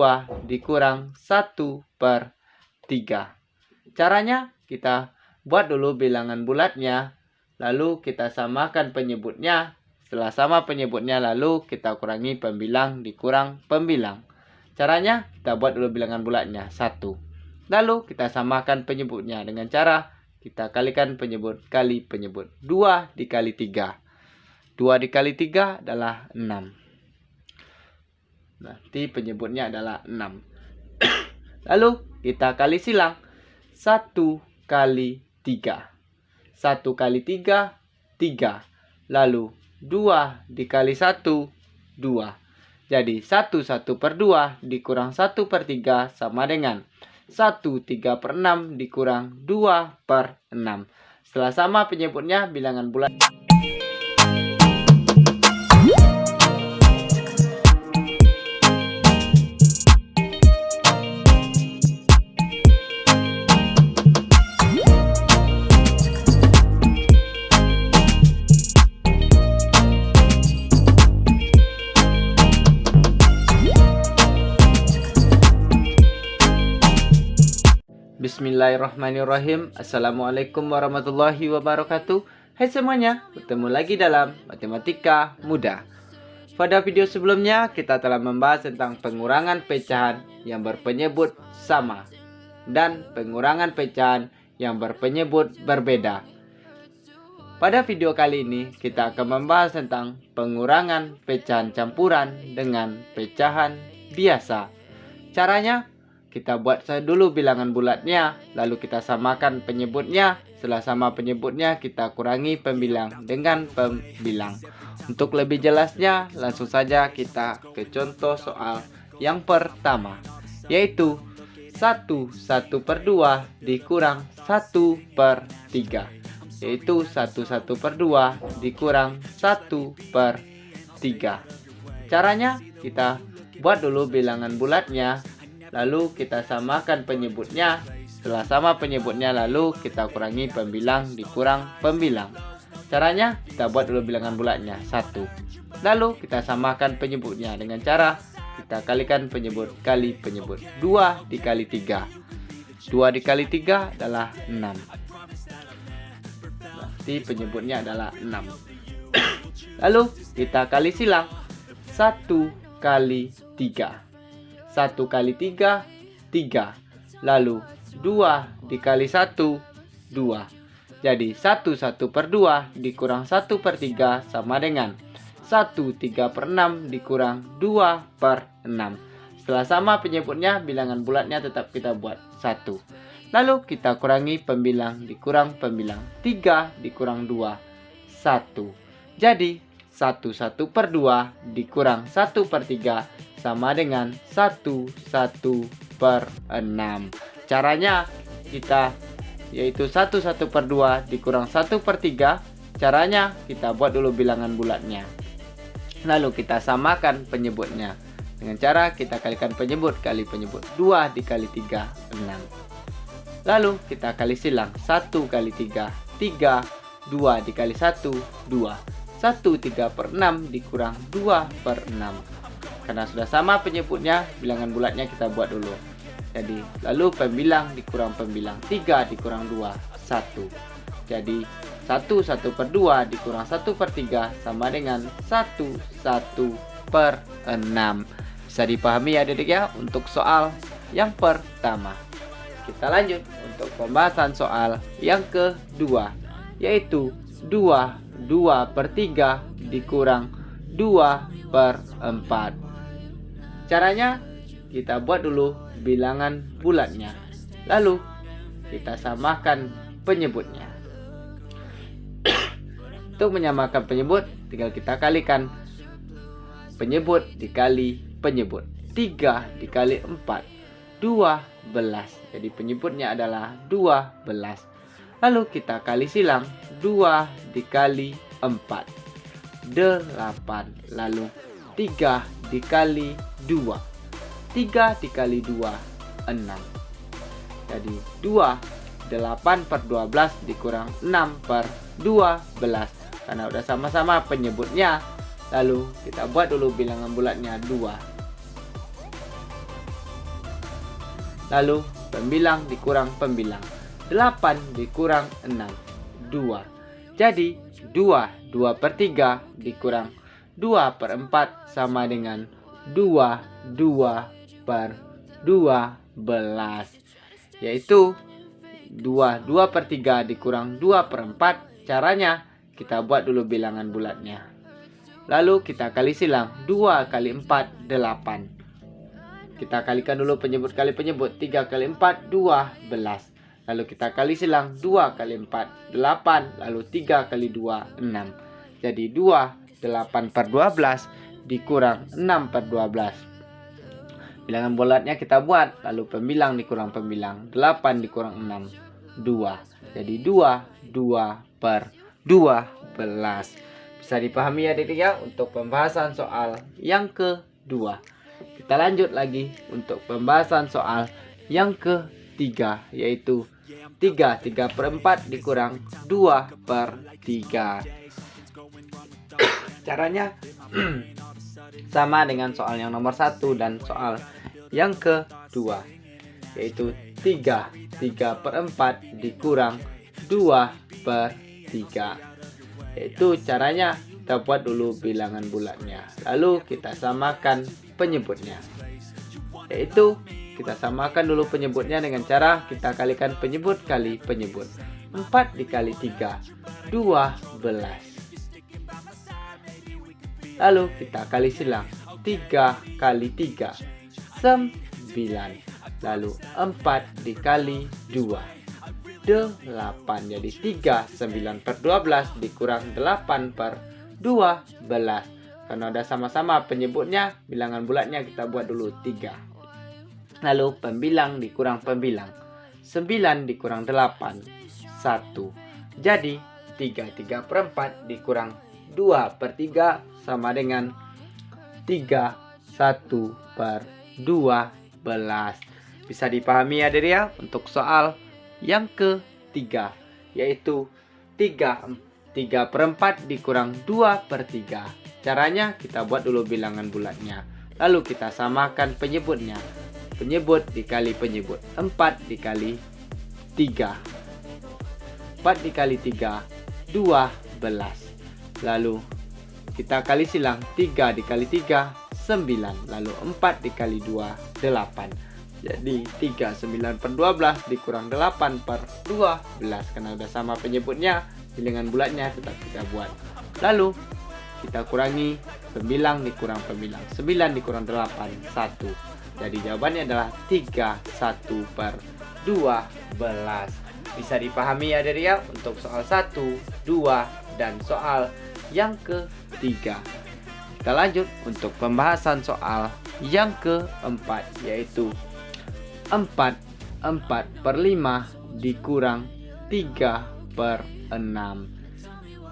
2 dikurang 1/3. Caranya kita buat dulu bilangan bulatnya, lalu kita samakan penyebutnya. Setelah sama penyebutnya, lalu kita kurangi pembilang dikurang pembilang. Caranya kita buat dulu bilangan bulatnya 1. Lalu kita samakan penyebutnya dengan cara kita kalikan penyebut kali penyebut. 2 dikali 3. 2 dikali 3 adalah 6. Nanti penyebutnya adalah 6. Lalu kita kali silang. 1 kali 3. 1 kali 3, 3. Lalu 2 dikali 1, 2. Jadi 1/2 dikurang 1/3 sama dengan 1/3/6 dikurang 2/6. Setelah sama penyebutnya, bilangan bulat. Bismillahirrahmanirrahim. Assalamualaikum warahmatullahi wabarakatuh. Hai semuanya, bertemu lagi dalam Matematika Mudah. Pada video sebelumnya kita telah membahas tentang pengurangan pecahan yang berpenyebut sama dan pengurangan pecahan yang berpenyebut berbeda. Pada video kali ini kita akan membahas tentang pengurangan pecahan campuran dengan pecahan biasa. Caranya, kita buat dulu bilangan bulatnya, lalu kita samakan penyebutnya. Setelah sama penyebutnya, kita kurangi pembilang dengan pembilang. Untuk lebih jelasnya, langsung saja kita ke contoh soal yang pertama, yaitu 1/2 dikurang 1/3, yaitu 1/2 dikurang 1/3. Caranya, kita buat dulu bilangan bulatnya, lalu kita samakan penyebutnya. Setelah sama penyebutnya, lalu kita kurangi pembilang dikurang pembilang. Caranya kita buat dulu bilangan bulatnya 1. Lalu kita samakan penyebutnya dengan cara kita kalikan penyebut kali penyebut. 2 dikali 3. 2 dikali 3 adalah 6. Berarti penyebutnya adalah 6. Lalu kita kali silang. 1 kali 3. 1 kali 3, 3. Lalu 2 dikali 1, 2. Jadi 1/2 dikurang 1/3 sama dengan 1/3/6 dikurang 2/6. Setelah sama penyebutnya, bilangan bulatnya tetap kita buat 1. Lalu kita kurangi pembilang dikurang pembilang. 3 dikurang 2, 1. Jadi 1/2 dikurang 1/3 sama dengan 1/6. Caranya kita yaitu 1/2 dikurang 1/3. Caranya kita buat dulu bilangan bulatnya. Lalu kita samakan penyebutnya dengan cara kita kalikan penyebut kali penyebut. 2 dikali 3, 6. Lalu kita kali silang. 1 kali 3, 3. 2 dikali 1, 2. 1/3/6 dikurang 2/6. Karena sudah sama penyebutnya, bilangan bulatnya kita buat dulu. Jadi, lalu pembilang dikurang pembilang. 3 dikurang 2, 1. Jadi, 1/2 dikurang 1/3 sama dengan 1/6. Bisa dipahami ya adik-adik ya untuk soal yang pertama. Kita lanjut untuk pembahasan soal yang kedua, yaitu 2/3 dikurang 2/4. Caranya kita buat dulu bilangan bulatnya, lalu kita samakan penyebutnya. Untuk menyamakan penyebut, tinggal kita kalikan penyebut dikali penyebut. 3 dikali 4, 12. Jadi penyebutnya adalah 12. Lalu kita kali silang. 2 dikali 4, 8. Lalu 3 dikali 2. 3 dikali 2, 6. Jadi 8/12 dikurang 6/12. Karena udah sama-sama penyebutnya, lalu kita buat dulu bilangan bulatnya 2. Lalu pembilang dikurang pembilang. 8 dikurang 6, 2. Jadi 2/3 dikurang 2/4 sama dengan 2/12. Yaitu 2/3 dikurang 2/4. Caranya kita buat dulu bilangan bulatnya. Lalu kita kali silang. 2 kali 4, 8. Kita kalikan dulu penyebut kali penyebut. 3 kali 4, 12. Lalu kita kali silang. 2 kali 4, 8. Lalu 3 kali 2, 6. Jadi 8/12 dikurang 6/12. Bilangan bulatnya kita buat. Lalu pembilang dikurang pembilang. 8 dikurang 6, 2. Jadi 2/12. Bisa dipahami ya adik ya untuk pembahasan soal yang kedua. Kita lanjut lagi untuk pembahasan soal yang ketiga, yaitu 3/4 dikurang 2/3. Caranya sama dengan soal yang nomor 1 dan soal yang kedua, yaitu 3/4 dikurang 2/3. Yaitu caranya kita buat dulu bilangan bulatnya. Lalu kita samakan penyebutnya. Yaitu kita samakan dulu penyebutnya dengan cara kita kalikan penyebut kali penyebut. 4 dikali 3, 12. Lalu kita kali silang. 3 kali 3, 9. Lalu 4 dikali 2, 8. Jadi 3, 9/12 dikurang 8/12. Karena udah sama-sama penyebutnya, bilangan bulatnya kita buat dulu 3. Lalu pembilang dikurang pembilang. 9 dikurang 8, 1. Jadi 3/4 dikurang 2/3 sama dengan 3/1/12. Bisa dipahami ya diri ya untuk soal yang ketiga, yaitu 3/4 dikurang 2/3. Caranya kita buat dulu bilangan bulatnya. Lalu kita samakan penyebutnya. Penyebut dikali penyebut. 4 dikali 3. 4 dikali 3, 12. Lalu kita kali silang. 3 dikali 3, 9. Lalu 4 dikali 2, 8. Jadi 3, 9/12 dikurang 8/12. Karena udah sama penyebutnya, bilangan bulatnya tetap kita buat. Lalu kita kurangi pembilang dikurang pembilang. 9 dikurang 8, 1. Jadi jawabannya adalah 31/12. Bisa dipahami ya dari ya untuk soal 1, 2, dan soal yang ketiga. Kita lanjut untuk pembahasan soal yang keempat, yaitu 4/5 dikurang 3/6.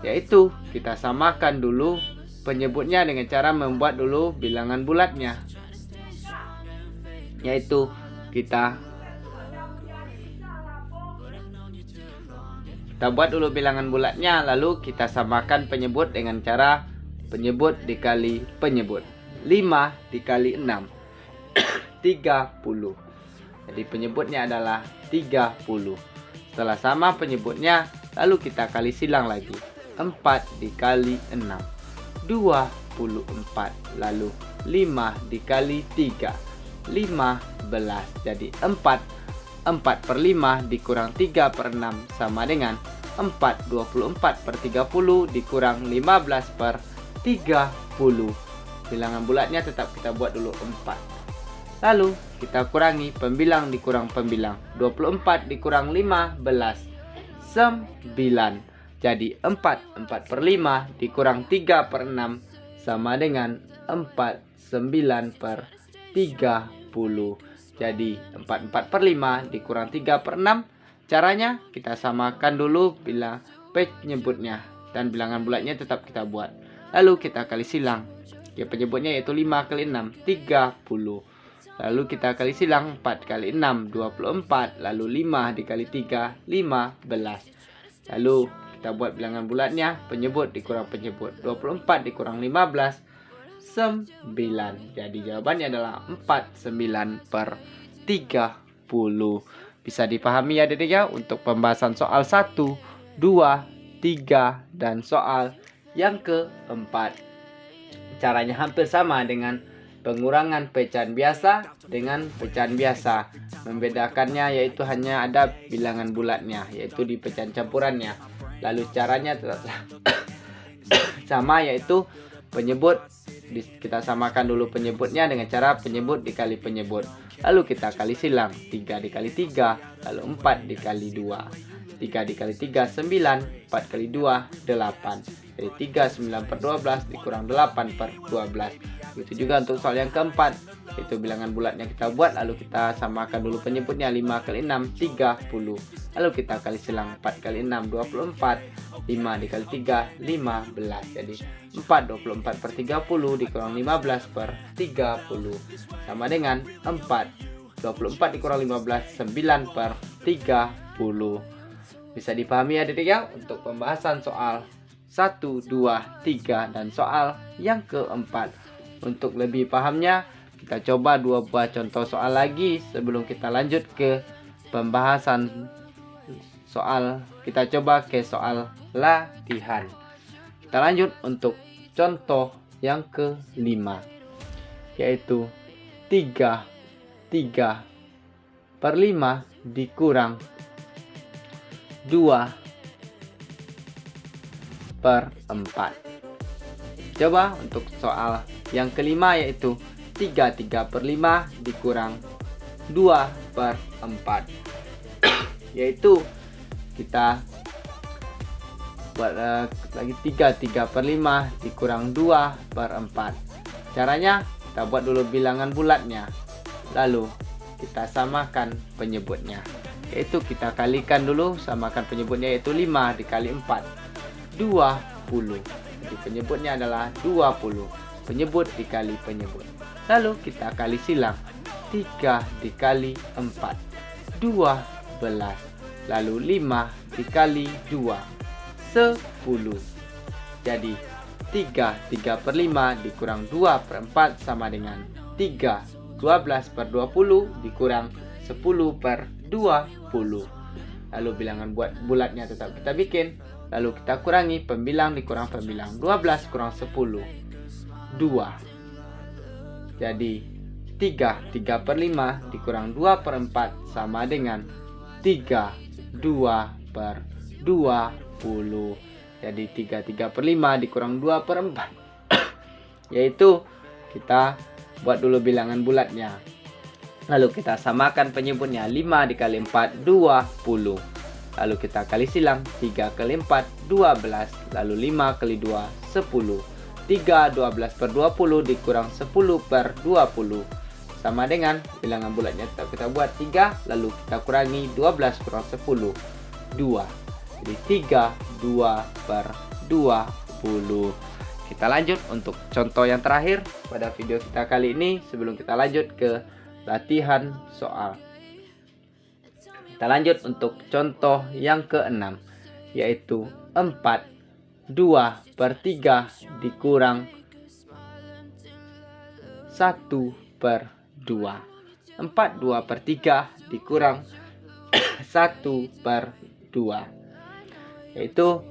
Yaitu kita samakan dulu penyebutnya dengan cara membuat dulu bilangan bulatnya. Yaitu kita buat dulu bilangan bulatnya, lalu kita samakan penyebut dengan cara penyebut dikali penyebut. 5 dikali 6, 30. Jadi penyebutnya adalah 30. Setelah sama penyebutnya, lalu kita kali silang lagi. 4 dikali 6, 24. Lalu 5 dikali 3, 15. Jadi 4/5 dikurang 3/6 sama dengan 4. 24/30 dikurang 15/30. Bilangan bulatnya tetap kita buat dulu 4. Lalu kita kurangi pembilang dikurang pembilang. 24 dikurang 15, 9. Jadi 4/5 dikurang 3/6 sama dengan 4. 9/30. Jadi 4/5 dikurang 3/6. Caranya kita samakan dulu bila penyebutnya dan bilangan bulatnya tetap kita buat. Lalu kita kali silang. Ya, penyebutnya yaitu 5 kali 6, 30. Lalu kita kali silang. 4 kali 6, 24. Lalu 5 dikali 3, 15. Lalu kita buat bilangan bulatnya. Penyebut dikurang penyebut. 24 dikurang 15, 9. Jadi jawabannya adalah 49/30. Bisa dipahami ya adik-adik ya untuk pembahasan soal 1, 2, 3 dan soal yang keempat. Caranya hampir sama dengan pengurangan pecahan biasa dengan pecahan biasa. Membedakannya yaitu hanya ada bilangan bulatnya, yaitu di pecahan campurannya. Lalu caranya tetap sama, yaitu penyebut. Kita samakan dulu penyebutnya dengan cara penyebut dikali penyebut. Lalu kita kali silang, 3 dikali 3, lalu 4 dikali 2. 3 dikali 3, 9, 4 kali 2, 8. Jadi 3, 9 per 12 dikurang 8 per 12. Begitu juga untuk soal yang keempat, itu bilangan bulatnya kita buat, lalu kita samakan dulu penyebutnya, 5 kali 6, 30. Lalu kita kali silang, 4 kali 6, 24. 5 dikali 3, 15. Jadi 4, 24 per 30 dikurang 15 per 30. Sama dengan 4. 24 dikurang 15, 9 per 30. Bisa dipahami ya adik-adik ya untuk pembahasan soal 1, 2, 3 dan soal yang keempat. Untuk lebih pahamnya, kita coba 2 buah contoh soal lagi sebelum kita lanjut ke pembahasan soal. Kita coba ke soal latihan. Kita lanjut untuk contoh yang kelima, yaitu 3 per 5 dikurang 2 per 4. Coba untuk soal yang kelima, yaitu 3 per 5 dikurang 2 per 4. Yaitu kita buat lagi 3 per 5 dikurang 2 per 4. Caranya kita buat dulu bilangan bulatnya, lalu kita samakan penyebutnya, yaitu kita kalikan dulu, samakan penyebutnya yaitu 5 dikali 4, 20. Jadi penyebutnya adalah 20. Penyebut dikali penyebut. Lalu kita kali silang, 3 dikali 4, 12. Lalu 5 dikali 2, 10. Jadi 3 per 5 dikurang 2 per 4 sama dengan 3. 12 per 20 dikurang 10 per 20. Lalu bilangan bulatnya tetap kita bikin. Lalu kita kurangi, pembilang dikurang pembilang. 12 kurang 10, 2. Jadi 3 per 5 dikurang 2 per 4 sama dengan 3. 2 per 20. Jadi 3 per 5 dikurang 2 per 4. Yaitu kita buat dulu bilangan bulatnya. Lalu kita samakan penyebutnya, 5 dikali 4, 20. Lalu kita kali silang, 3 kali 4, 12. Lalu 5 kali 2, 10. 3, 12 per 20 dikurang 10 per 20. Sama dengan bilangan bulatnya tetap kita buat 3. Lalu kita kurangi, 12 kurang 10, 2. Jadi 3, 2 per 20. Kita lanjut untuk contoh yang terakhir pada video kita kali ini sebelum kita lanjut ke latihan soal. Kita lanjut untuk contoh yang keenam, yaitu 4, 2 per 3 dikurang 1 per 2. 4, 2 per 3 dikurang 1 per 2. Yaitu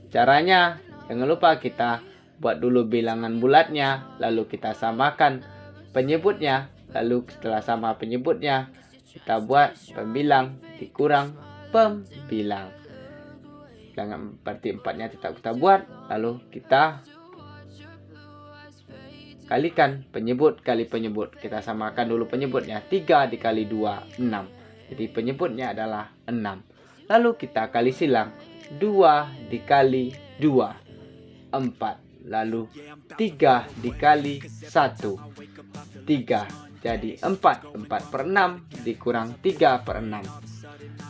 caranya, jangan lupa kita buat dulu bilangan bulatnya, lalu kita samakan penyebutnya. Lalu setelah sama penyebutnya, kita buat pembilang dikurang pembilang. Bilangan berarti 4-nya tetap kita buat, lalu kita kalikan penyebut kali penyebut. Kita samakan dulu penyebutnya, 3 dikali 2, 6. Jadi penyebutnya adalah 6. Lalu kita kali silang, 2 dikali 2, 4. Lalu 3 dikali 1, 3. Jadi 4 per 6 dikurang 3 per 6.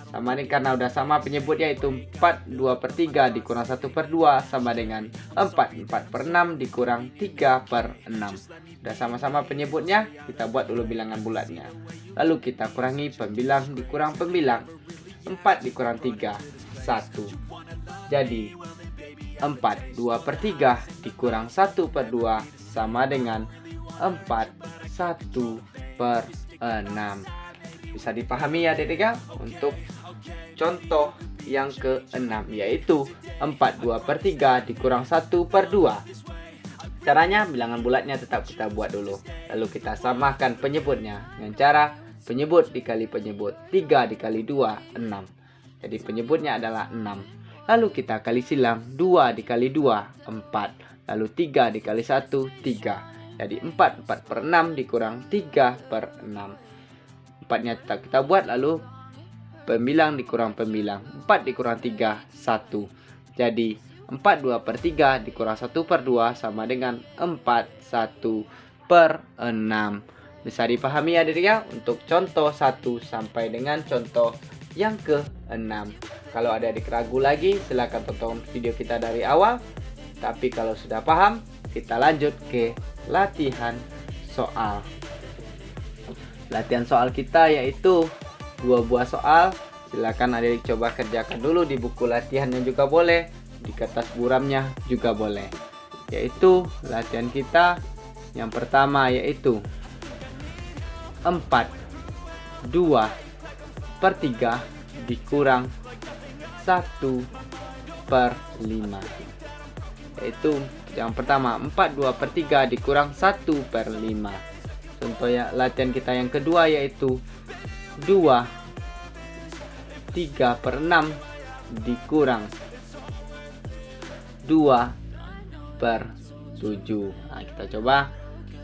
Sama ini karena udah sama penyebut, yaitu 4, 2 per 3 dikurang 1 per 2 sama dengan 4 per 6 dikurang 3 per 6. Udah sama-sama penyebutnya, kita buat dulu bilangan bulatnya. Lalu kita kurangi, pembilang dikurang pembilang. 4 dikurang 3, 1. Jadi 4, 2 per 3 dikurang 1 per 2 sama dengan 4, 1 per 6. Bisa dipahami ya adik-adik ya. Untuk contoh yang ke-6 yaitu 42/3 dikurang 1/2. Caranya bilangan bulatnya tetap kita buat dulu. Lalu kita samakan penyebutnya dengan cara penyebut dikali penyebut. 3 dikali 2, 6. Jadi penyebutnya adalah 6. Lalu kita kali silang. 2 dikali 2, 4. Lalu 3 dikali 1, 3. Jadi 4/6 dikurang 3/6. 4-nya tetap kita buat. Lalu pembilang dikurang pembilang. 4 dikurang 3, 1. Jadi 42/3 dikurang 1/2 sama dengan 41/6. Bisa dipahami ya adik ya untuk contoh 1 sampai dengan contoh yang ke-6. Kalau ada adik ragu lagi, silahkan tonton video kita dari awal. Tapi kalau sudah paham, kita lanjut ke latihan soal. Latihan soal kita yaitu 2 buah soal. Silahkan adik coba kerjakan dulu di buku latihannya juga boleh, di kertas buramnya juga boleh. Yaitu latihan kita yang pertama yaitu 4/2/3 dikurang 1/5. Yaitu yang pertama 4/2/3 dikurang 1/5. Contoh ya latihan kita yang kedua yaitu 2/3/6 dikurang 2/7. Nah, kita coba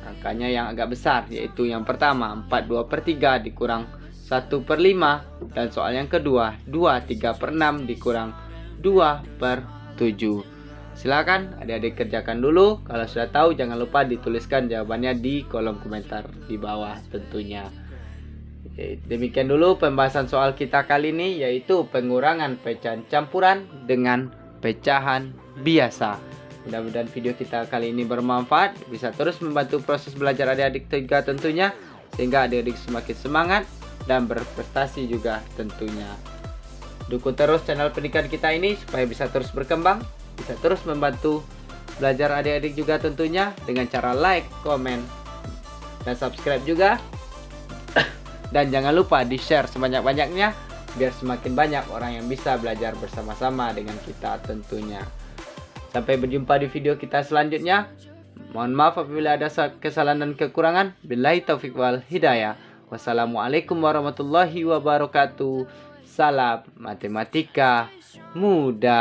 angkanya yang agak besar, yaitu yang pertama 4/2/3 dikurang 1/5, dan soal yang kedua 2/3/6 dikurang 2/7. Silakan adik-adik kerjakan dulu. Kalau sudah tahu jangan lupa dituliskan jawabannya di kolom komentar di bawah tentunya. Demikian dulu pembahasan soal kita kali ini, yaitu pengurangan pecahan campuran dengan pecahan biasa. Mudah-mudahan video kita kali ini bermanfaat, bisa terus membantu proses belajar adik-adik juga tentunya, sehingga adik-adik semakin semangat dan berprestasi juga tentunya. Dukung terus channel pendidikan kita ini supaya bisa terus berkembang, bisa terus membantu belajar adik-adik juga tentunya dengan cara like, komen, dan subscribe juga. Dan jangan lupa di-share sebanyak-banyaknya biar semakin banyak orang yang bisa belajar bersama-sama dengan kita tentunya. Sampai berjumpa di video kita selanjutnya. Mohon maaf apabila ada kesalahan dan kekurangan. Billahi taufiq wal hidayah. Wassalamualaikum warahmatullahi wabarakatuh. Salam matematika mudah.